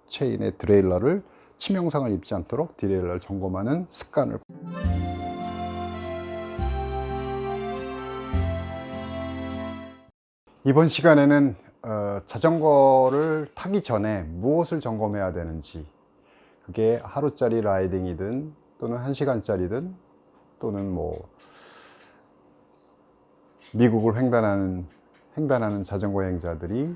체인의 드레일러를 치명상을 입지 않도록 드레일러를 점검하는 습관을. 이번 시간에는 자전거를 타기 전에 무엇을 점검해야 되는지, 그게 하루짜리 라이딩이든 또는 1시간짜리든 또는 뭐 미국을 횡단하는 자전거 여행자들이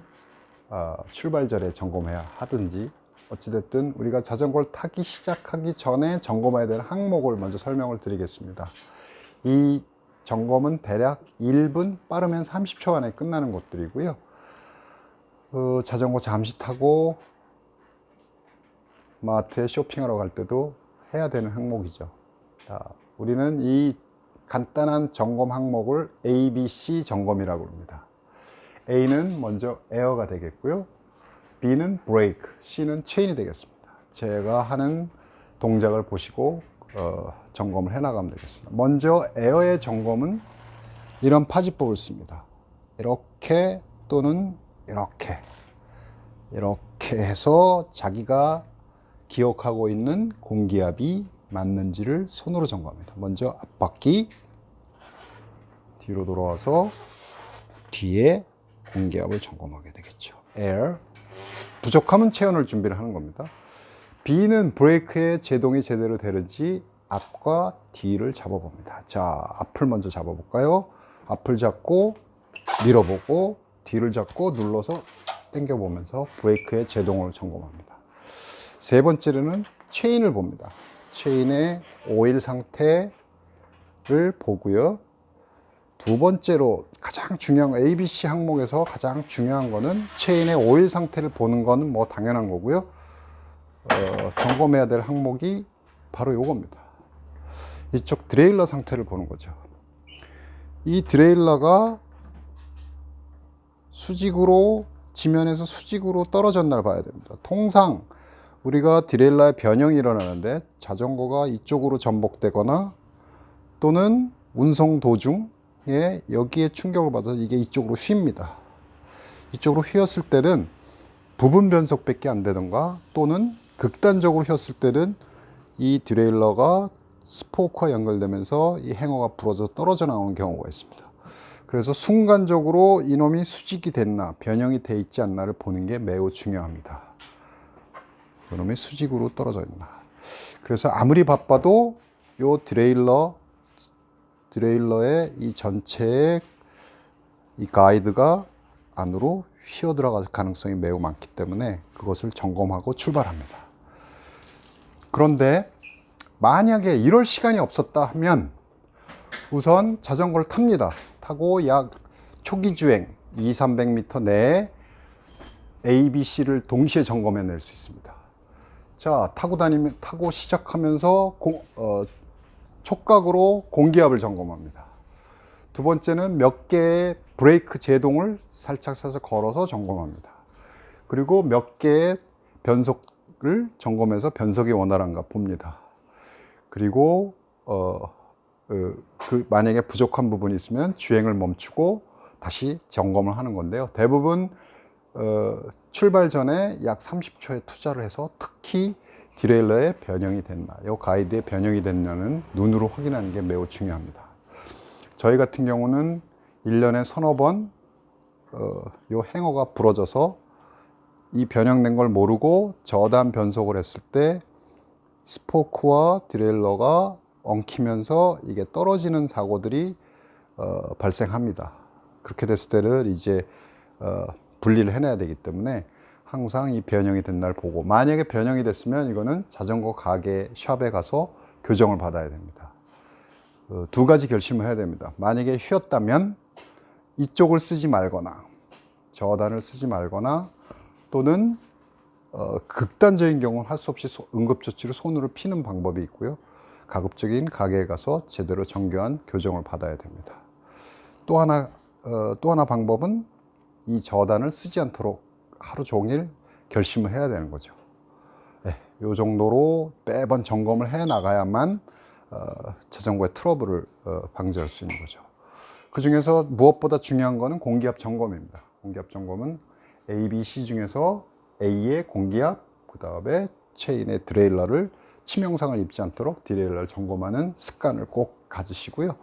출발 전에 점검해야 하든지, 어찌됐든 우리가 자전거를 타기 시작하기 전에 점검해야 될 항목을 먼저 설명을 드리겠습니다. 이 점검은 대략 1분, 빠르면 30초 안에 끝나는 것들이고요. 자전거 잠시 타고 마트에 쇼핑하러 갈 때도 해야 되는 항목이죠. 자, 우리는 이 간단한 점검 항목을 ABC 점검이라고 합니다. A는 먼저 에어가 되겠고요. B는 브레이크, C는 체인이 되겠습니다. 제가 하는 동작을 보시고 점검을 해나가면 되겠습니다. 먼저 에어의 점검은 이런 파지법을 씁니다. 이렇게 또는 이렇게 해서 자기가 기억하고 있는 공기압이 맞는지를 손으로 점검합니다. 먼저 앞바퀴 뒤로 돌아와서 뒤에 공기압을 점검하게 되겠죠. 에어. 부족하면 체온을 준비를 하는 겁니다. B는 브레이크의 제동이 제대로 되는지 앞과 뒤를 잡아봅니다. 자, 앞을 먼저 잡아볼까요? 앞을 잡고 밀어보고 뒤를 잡고 눌러서 당겨보면서 브레이크의 제동을 점검합니다. 세 번째로는 체인을 봅니다. 체인의 오일 상태를 보고요. 두 번째로 가장 중요한 ABC 항목에서 가장 중요한 거는 체인의 오일 상태를 보는 거는 뭐 당연한 거고요. 점검해야 될 항목이 바로 요겁니다. 이쪽 드레일러 상태를 보는 거죠. 이 드레일러가 수직으로, 지면에서 수직으로 떨어졌나 봐야 됩니다. 통상 우리가 드레일러의 변형이 일어나는데 자전거가 이쪽으로 전복되거나 또는 운송 도중에 여기에 충격을 받아서 이게 이쪽으로 휩니다. 이쪽으로 휘었을 때는 부분 변속밖에 안 되던가, 또는 극단적으로 휘었을 때는 이 드레일러가 스포크와 연결되면서 이 행어가 부러져 떨어져 나오는 경우가 있습니다. 그래서 순간적으로 이놈이 수직이 됐나 변형이 돼 있지 않나를 보는 게 매우 중요합니다. 이놈이 수직으로 떨어져 있나. 그래서 아무리 바빠도 이 드레일러의 이 전체의 이 가이드가 안으로 휘어 들어갈 가능성이 매우 많기 때문에 그것을 점검하고 출발합니다. 그런데 만약에 이럴 시간이 없었다 하면 우선 자전거를 탑니다. 타고 약 초기 주행 200-300m 내에 A, B, C를 동시에 점검해 낼 수 있습니다. 자, 타고 시작하면서 촉각으로 공기압을 점검합니다. 두 번째는 몇 개의 브레이크 제동을 살짝 걸어서 점검합니다. 그리고 몇 개의 변속을 점검해서 변속이 원활한가 봅니다. 그리고 만약에 부족한 부분이 있으면 주행을 멈추고 다시 점검을 하는 건데요. 대부분 출발 전에 약 30초의 투자를 해서 특히 디레일러의 변형이 됐나, 이 가이드의 변형이 됐냐는 눈으로 확인하는 게 매우 중요합니다. 저희 같은 경우는 1년에 서너 번 이 행어가 부러져서 이 변형된 걸 모르고 저단 변속을 했을 때 스포크와 디레일러가 엉키면서 이게 떨어지는 사고들이 발생합니다. 그렇게 됐을 때는 이제 분리를 해내야 되기 때문에 항상 이 변형이 된 날 보고, 만약에 변형이 됐으면 이거는 자전거 가게 샵에 가서 교정을 받아야 됩니다. 두 가지 결심을 해야 됩니다. 만약에 휘었다면 이쪽을 쓰지 말거나 저단을 쓰지 말거나, 또는 극단적인 경우는 할 수 없이 응급조치로 손으로 피는 방법이 있고요. 가급적인 가게에 가서 제대로 정교한 교정을 받아야 됩니다. 또 하나 방법은 이 저단을 쓰지 않도록 하루 종일 결심을 해야 되는 거죠. 네, 이 정도로 매번 점검을 해 나가야만 자전거의 트러블을 방지할 수 있는 거죠. 그 중에서 무엇보다 중요한 거는 공기압 점검입니다. 공기압 점검은 A, B, C 중에서 A의 공기압 그 다음에 체인의 디레일러를 치명상을 입지 않도록 디레일러를 점검하는 습관을 꼭 가지시고요.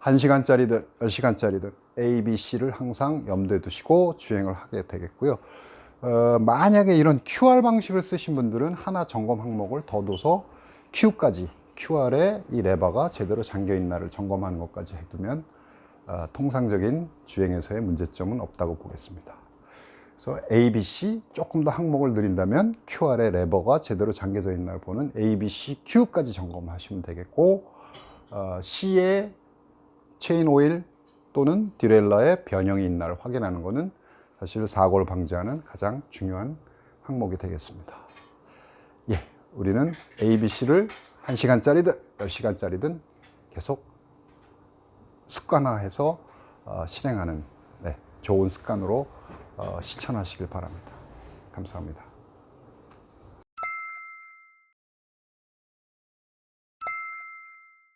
1시간짜리든 10시간짜리든 A, B, C를 항상 염두에 두시고 주행을 하게 되겠고요. 만약에 이런 QR 방식을 쓰신 분들은 하나 점검 항목을 더 둬서 Q까지, QR에 이 레버가 제대로 잠겨 있나를 점검하는 것까지 해두면 통상적인 주행에서의 문제점은 없다고 보겠습니다. 그래서 A, B, C 조금 더 항목을 늘린다면 QR의 레버가 제대로 잠겨져 있나를 보는 A, B, C, Q까지 점검하시면 되겠고, C의 체인 오일 또는 디레일러의 변형이 있나를 확인하는 것은 사실 사고를 방지하는 가장 중요한 항목이 되겠습니다. 예, 우리는 A, B, C를 1시간짜리든 10시간짜리든 계속 습관화해서 실행하는 좋은 습관으로 실천하시길 바랍니다. 감사합니다.